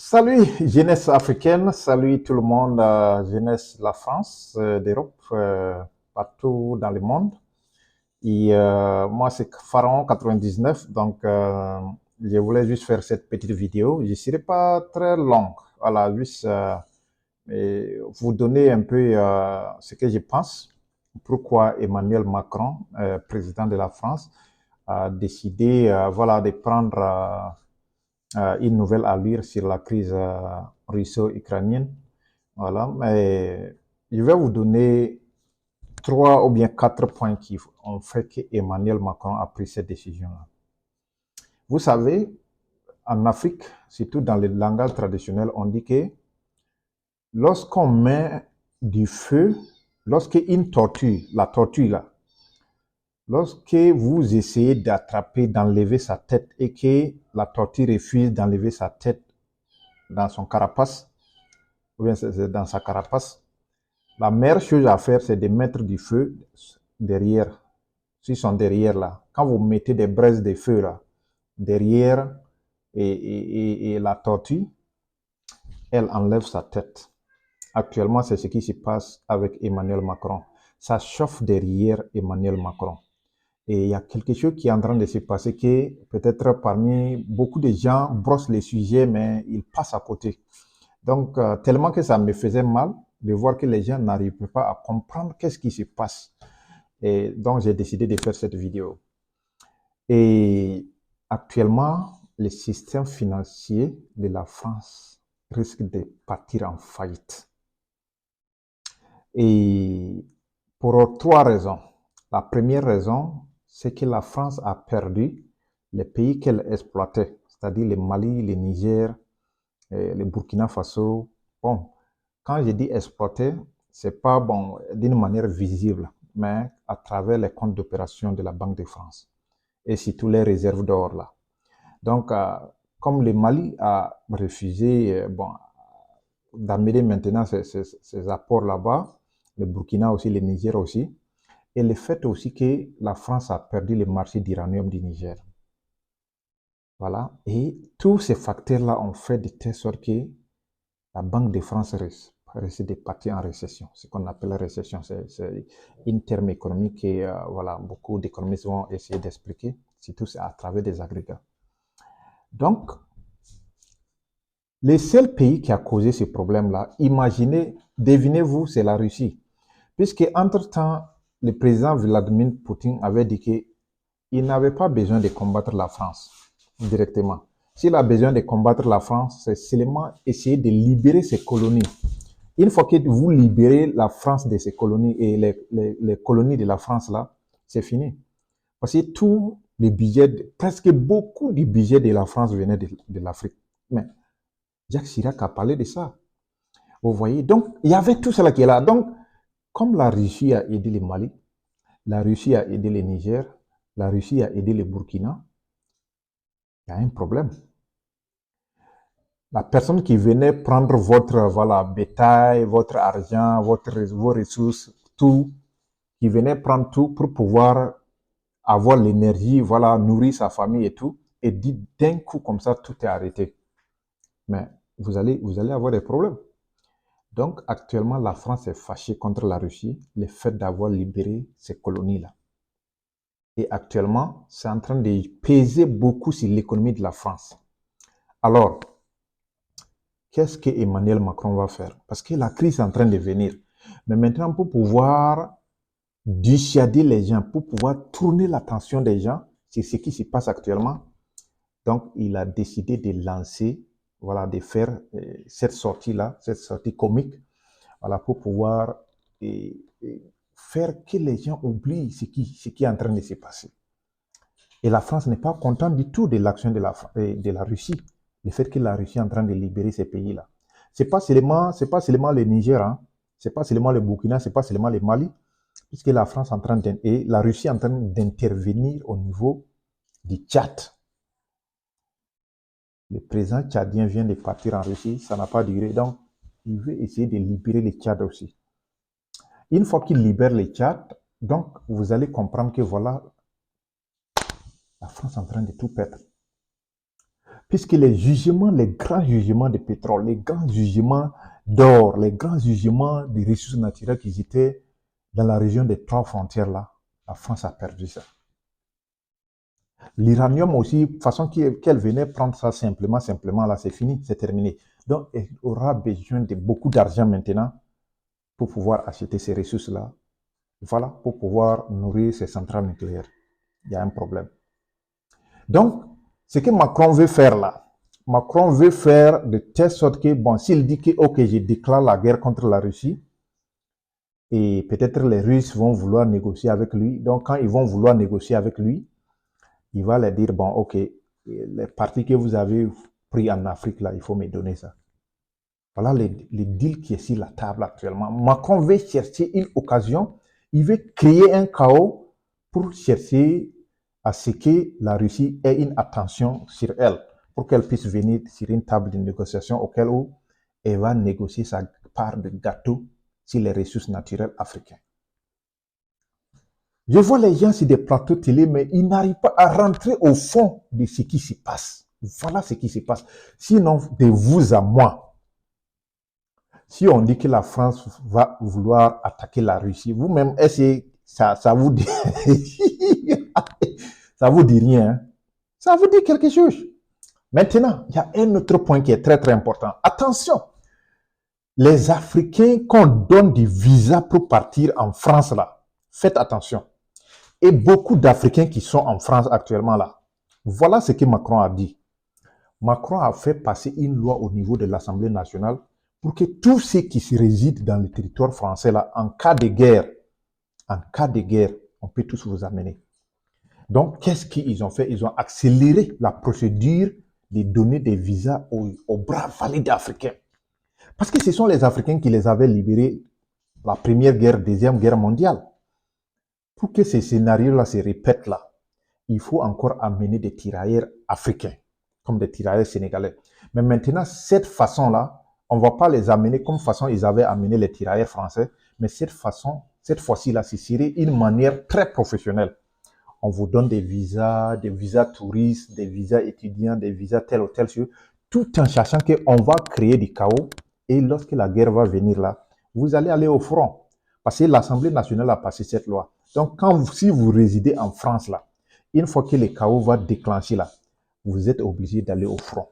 Salut jeunesse africaine, salut tout le monde, jeunesse de la France, d'Europe, partout dans le monde. Et moi c'est Pharaon 99, donc je voulais juste faire cette petite vidéo. Je ne serai pas très long, voilà, juste vous donner un peu ce que je pense, pourquoi Emmanuel Macron, président de la France, a décidé voilà, de prendre une nouvelle allure sur la crise russo-ukrainienne. Voilà, mais je vais vous donner 3 ou bien 4 points qui ont fait que Emmanuel Macron a pris cette décision-là. Vous savez, en Afrique, surtout dans le langage traditionnel, on dit que lorsqu'on met du feu, lorsqu'une tortue, la tortue là, lorsque vous essayez d'attraper, d'enlever sa tête et que la tortue refuse d'enlever sa tête dans son carapace, ou bien c'est dans sa carapace, la meilleure chose à faire, c'est de mettre du feu derrière, sur son derrière là. Quand vous mettez des braises de feu là, derrière et la tortue, elle enlève sa tête. Actuellement, c'est ce qui se passe avec Emmanuel Macron. Ça chauffe derrière Emmanuel Macron. Et il y a quelque chose qui est en train de se passer que peut-être parmi beaucoup de gens brossent les sujets, mais ils passent à côté. Donc, tellement que ça me faisait mal de voir que les gens n'arrivaient pas à comprendre qu'est-ce qui se passe. Et donc, j'ai décidé de faire cette vidéo. Et actuellement, le système financier de la France risque de partir en faillite. Et pour 3 raisons. La première raison, c'est que la France a perdu les pays qu'elle exploitait, c'est-à-dire le Mali, le Niger, le Burkina Faso. Bon, quand je dis exploiter, c'est pas bon d'une manière visible, mais à travers les comptes d'opération de la Banque de France et surtout les réserves d'or là. Donc, comme le Mali a refusé bon, d'amener maintenant ses apports là-bas, le Burkina aussi, le Niger aussi, et le fait aussi que la France a perdu le marché d'uranium du Niger. Voilà. Et tous ces facteurs-là ont fait de telle sorte que la Banque de France risque de partir en récession. Ce qu'on appelle la récession, c'est un terme économique que voilà, beaucoup d'économistes vont essayer d'expliquer, surtout à travers des agrégats. Donc, le seul pays qui a causé ce problème-là, imaginez, devinez-vous, c'est la Russie. Puisque, entre-temps, le président Vladimir Poutine avait dit qu'il n'avait pas besoin de combattre la France directement. S'il a besoin de combattre la France, c'est seulement essayer de libérer ses colonies. Une fois que vous libérez la France de ses colonies et les colonies de la France là, c'est fini. Parce que tout le budget, presque beaucoup du budget de la France venait de l'Afrique. Mais Jacques Chirac a parlé de ça. Vous voyez, donc il y avait tout cela qui est là. Donc, comme la Russie a aidé le Mali, la Russie a aidé le Niger, la Russie a aidé le Burkina, il y a un problème. La personne qui venait prendre votre voilà, bétail, votre argent, vos ressources, tout, qui venait prendre tout pour pouvoir avoir l'énergie, voilà, nourrir sa famille et tout, et dit d'un coup comme ça, tout est arrêté. Mais vous allez avoir des problèmes. Donc actuellement, la France est fâchée contre la Russie, le fait d'avoir libéré ces colonies-là. Et actuellement, c'est en train de peser beaucoup sur l'économie de la France. Alors, qu'est-ce que Emmanuel Macron va faire? Parce que la crise est en train de venir. Mais maintenant, pour pouvoir dissuader les gens, pour pouvoir tourner l'attention des gens sur ce qui se passe actuellement, donc il a décidé de lancer, voilà, de faire cette sortie-là, cette sortie comique, voilà, pour pouvoir faire que les gens oublient ce qui est en train de se passer. Et la France n'est pas contente du tout de l'action de la Russie, le fait que la Russie est en train de libérer ces pays-là. C'est pas seulement le Niger, hein, c'est pas seulement le Burkina, c'est pas seulement le Mali, puisque la France est en train et la Russie est en train d'intervenir au niveau du Tchad. Le président tchadien vient de partir en Russie, ça n'a pas duré, donc il veut essayer de libérer le Tchad aussi. Une fois qu'il libère le Tchad, donc vous allez comprendre que voilà, la France est en train de tout perdre. puisque les jugements, les grands jugements de pétrole, les grands jugements d'or, les grands jugements des ressources naturelles qui étaient dans la région des trois frontières là, la France a perdu ça. L'uranium aussi, de façon qu'elle venait prendre ça simplement, là, c'est fini, c'est terminé. Donc, elle aura besoin de beaucoup d'argent maintenant pour pouvoir acheter ces ressources-là. Voilà, pour pouvoir nourrir ses centrales nucléaires. Il y a un problème. Donc, ce que Macron veut faire là, Macron veut faire de telle sorte que, bon, s'il dit que, ok, je déclare la guerre contre la Russie, et peut-être les Russes vont vouloir négocier avec lui. Donc, quand ils vont vouloir négocier avec lui, il va leur dire, bon, ok, les parties que vous avez pris en Afrique, là, il faut me donner ça. Voilà les deals qui est sur la table actuellement. Macron veut chercher une occasion, il veut créer un chaos pour chercher à ce que la Russie ait une attention sur elle, pour qu'elle puisse venir sur une table de négociation auquel où elle va négocier sa part de gâteau sur les ressources naturelles africaines. Je vois les gens sur des plateaux télé, mais ils n'arrivent pas à rentrer au fond de ce qui se passe. Voilà ce qui se passe. Sinon, de vous à moi, si on dit que la France va vouloir attaquer la Russie, vous-même, est-ce que ça vous dit ça vous dit rien, hein? Ça vous dit quelque chose. Maintenant, il y a un autre point qui est très très important. Attention, les Africains qu'on donne des visas pour partir en France là, faites attention. Et beaucoup d'Africains qui sont en France actuellement là, voilà ce que Macron a dit. Macron a fait passer une loi au niveau de l'Assemblée nationale pour que tous ceux qui se résident dans le territoire français là, en cas de guerre, on peut tous vous amener. Donc, qu'est-ce qu'ils ont fait? Ils ont accéléré la procédure de donner des visas aux braves valides africains. Parce que ce sont les Africains qui les avaient libérés la première guerre, deuxième guerre mondiale. Pour que ces scénarios-là se répètent là, il faut encore amener des tirailleurs africains, comme des tirailleurs sénégalais. Mais maintenant, cette façon-là, on ne va pas les amener comme façon ils avaient amené les tirailleurs français, mais cette fois-ci-là, ce serait une manière très professionnelle. On vous donne des visas touristes, des visas étudiants, des visas tel ou tel chose, tout en sachant qu'on va créer du chaos. Et lorsque la guerre va venir là, vous allez aller au front. Parce que l'Assemblée nationale a passé cette loi. Donc, si vous résidez en France là, une fois que le chaos va déclencher là, vous êtes obligé d'aller au front.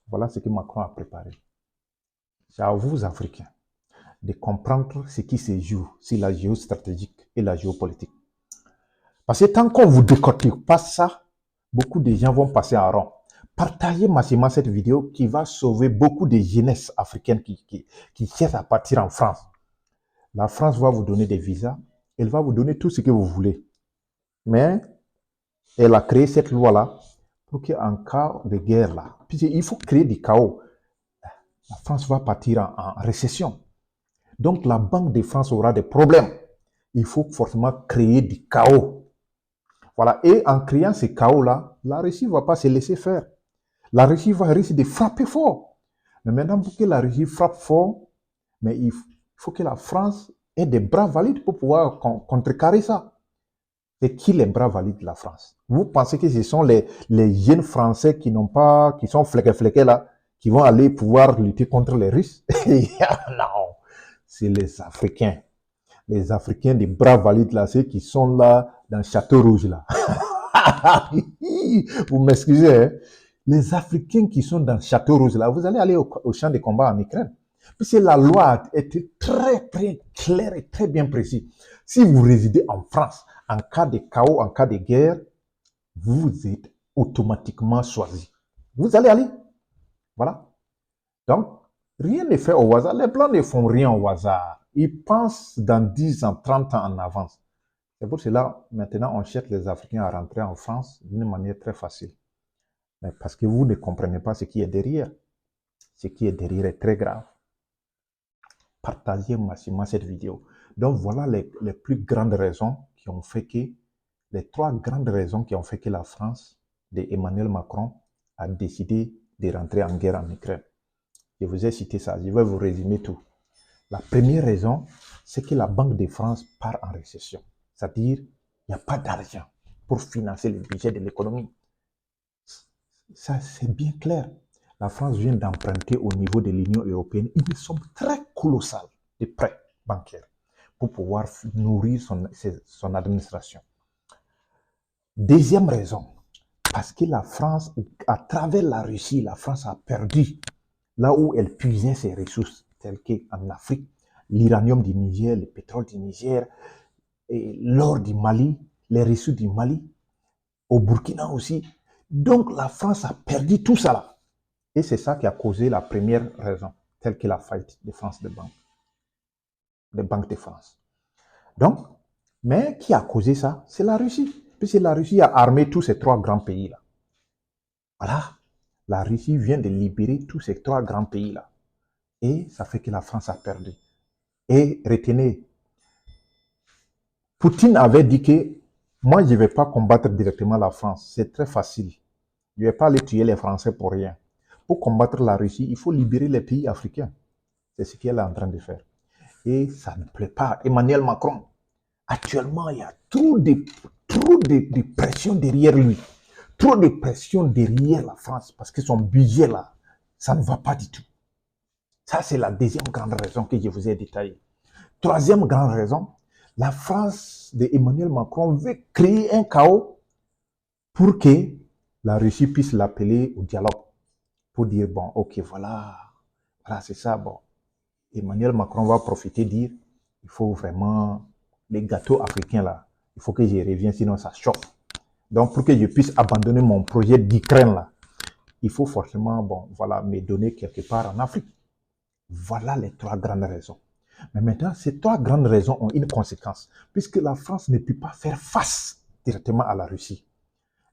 Voilà ce que Macron a préparé. C'est à vous, Africains, de comprendre ce qui se joue sur la géostratégique et la géopolitique. Parce que tant qu'on ne vous décortique pas ça, beaucoup de gens vont passer en rond. Partagez massivement cette vidéo qui va sauver beaucoup de jeunesses africaines qui cherchent à partir en France. La France va vous donner des visas, elle va vous donner tout ce que vous voulez. Mais elle a créé cette loi-là pour qu'en cas de guerre, là, puisqu'il faut créer du chaos, la France va partir en récession. Donc la Banque de France aura des problèmes. Il faut forcément créer du chaos. Voilà. Et en créant ce chaos-là, la Russie ne va pas se laisser faire. La Russie va risquer de frapper fort. Mais maintenant, pour que la Russie frappe fort, mais il faut que la France ait des bras valides pour pouvoir contrecarrer ça. C'est qui les bras valides de la France? Vous pensez que ce sont les jeunes Français qui sont fléqués là, qui vont aller pouvoir lutter contre les Russes? Non, c'est les Africains. Les Africains des bras valides là, ceux qui sont là dans le Château Rouge là. Vous m'excusez, hein? Les Africains qui sont dans le Château Rouge là, vous allez aller au champ de combat en Ukraine. Puisque la loi a été très, très claire et très bien précise. Si vous résidez en France, en cas de chaos, en cas de guerre, vous êtes automatiquement choisi. Vous allez aller. Voilà. Donc, rien n'est fait au hasard. Les Blancs ne font rien au hasard. Ils pensent dans 10 ans, 30 ans en avance. C'est pour cela, maintenant, on cherche les Africains à rentrer en France d'une manière très facile. Mais parce que vous ne comprenez pas ce qui est derrière. Ce qui est derrière est très grave. Partagez massivement cette vidéo. Donc, voilà les plus grandes raisons qui ont fait que, les trois grandes raisons qui ont fait que la France d'Emmanuel Macron a décidé de rentrer en guerre en Ukraine. Je vous ai cité ça, je vais vous résumer tout. La première raison, c'est que la Banque de France part en récession. C'est-à-dire, il n'y a pas d'argent pour financer le budget de l'économie. Ça, c'est bien clair. La France vient d'emprunter au niveau de l'Union européenne une somme très colossale de prêts bancaires pour pouvoir nourrir son administration. Deuxième raison, parce que la France, à travers la Russie, la France a perdu là où elle puisait ses ressources, telles qu'en Afrique, l'uranium du Niger, le pétrole du Niger, l'or du Mali, les ressources du Mali, au Burkina aussi. Donc la France a perdu tout ça là. Et c'est ça qui a causé la première raison, telle que la faillite de France des banques de France. Donc, mais qui a causé ça? C'est la Russie. Puisque la Russie a armé tous ces trois grands pays-là. Voilà. La Russie vient de libérer tous ces trois grands pays-là. Et ça fait que la France a perdu. Et retenez, Poutine avait dit que moi, je ne vais pas combattre directement la France. C'est très facile. Je ne vais pas aller tuer les Français pour rien. Pour combattre la Russie, il faut libérer les pays africains. C'est ce qu'elle est en train de faire. Et ça ne plaît pas à Emmanuel Macron. Actuellement, il y a trop de pression derrière lui. Trop de pression derrière la France parce que son budget là, ça ne va pas du tout. Ça, c'est la deuxième grande raison que je vous ai détaillée. Troisième grande raison, la France d'Emmanuel Macron veut créer un chaos pour que la Russie puisse l'appeler au dialogue. Pour dire, bon, ok, voilà, c'est ça, bon. Emmanuel Macron va profiter, dire, il faut vraiment, les gâteaux africains là, il faut que j'y revienne, sinon ça chauffe. Donc, pour que je puisse abandonner mon projet d'Ukraine là, il faut forcément, bon, voilà, me donner quelque part en Afrique. Voilà les trois grandes raisons. Mais maintenant, ces trois grandes raisons ont une conséquence, puisque la France ne peut pas faire face directement à la Russie.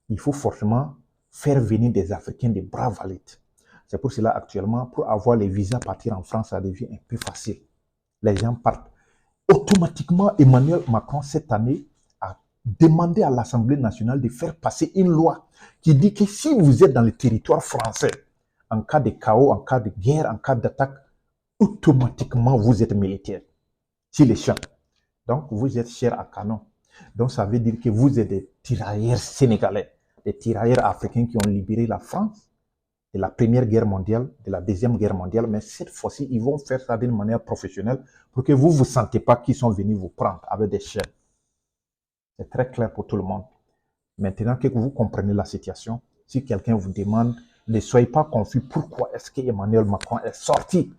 Il faut forcément faire venir des Africains, des bras valides. C'est pour cela, actuellement, pour avoir les visas partir en France, ça devient un peu facile. Les gens partent. Automatiquement, Emmanuel Macron, cette année, a demandé à l'Assemblée nationale de faire passer une loi qui dit que si vous êtes dans le territoire français, en cas de chaos, en cas de guerre, en cas d'attaque, automatiquement, vous êtes militaire sur les champs. Donc, vous êtes chair à canon. Donc, ça veut dire que vous êtes des tirailleurs sénégalais, des tirailleurs africains qui ont libéré la France de la Première Guerre mondiale, de la Deuxième Guerre mondiale, mais cette fois-ci, ils vont faire ça d'une manière professionnelle pour que vous ne vous sentez pas qu'ils sont venus vous prendre avec des chaînes. C'est très clair pour tout le monde. Maintenant que vous comprenez la situation, si quelqu'un vous demande, ne soyez pas confus, pourquoi est-ce qu'Emmanuel Macron est sorti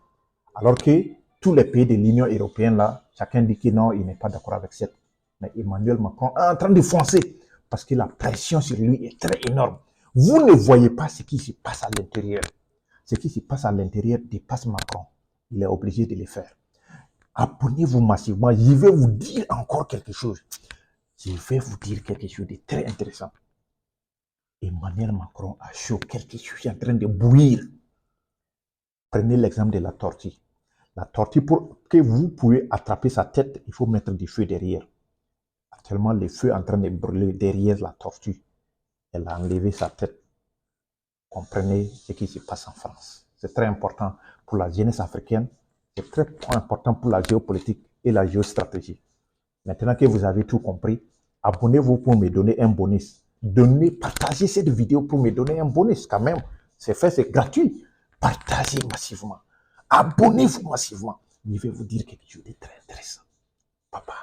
alors que tous les pays de l'Union européenne, là, chacun dit que non, il n'est pas d'accord avec cette. Mais Emmanuel Macron est en train de foncer parce que la pression sur lui est très énorme. Vous ne voyez pas ce qui se passe à l'intérieur. Ce qui se passe à l'intérieur dépasse Macron. Il est obligé de le faire. Abonnez-vous massivement. Je vais vous dire encore quelque chose. Je vais vous dire quelque chose de très intéressant. Emmanuel Macron a chaud. Quelque chose est en train de bouillir. Prenez l'exemple de la tortue. La tortue, pour que vous puissiez attraper sa tête, il faut mettre du feu derrière. Actuellement, le feu est en train de brûler derrière la tortue. Elle a enlevé sa tête. Comprenez ce qui se passe en France. C'est très important pour la jeunesse africaine. C'est très important pour la géopolitique et la géostratégie. Maintenant que vous avez tout compris, abonnez-vous pour me donner un bonus. Partagez cette vidéo pour me donner un bonus quand même. C'est fait, c'est gratuit. Partagez massivement. Abonnez-vous massivement. Je vais vous dire quelque chose de très intéressant. Bye bye.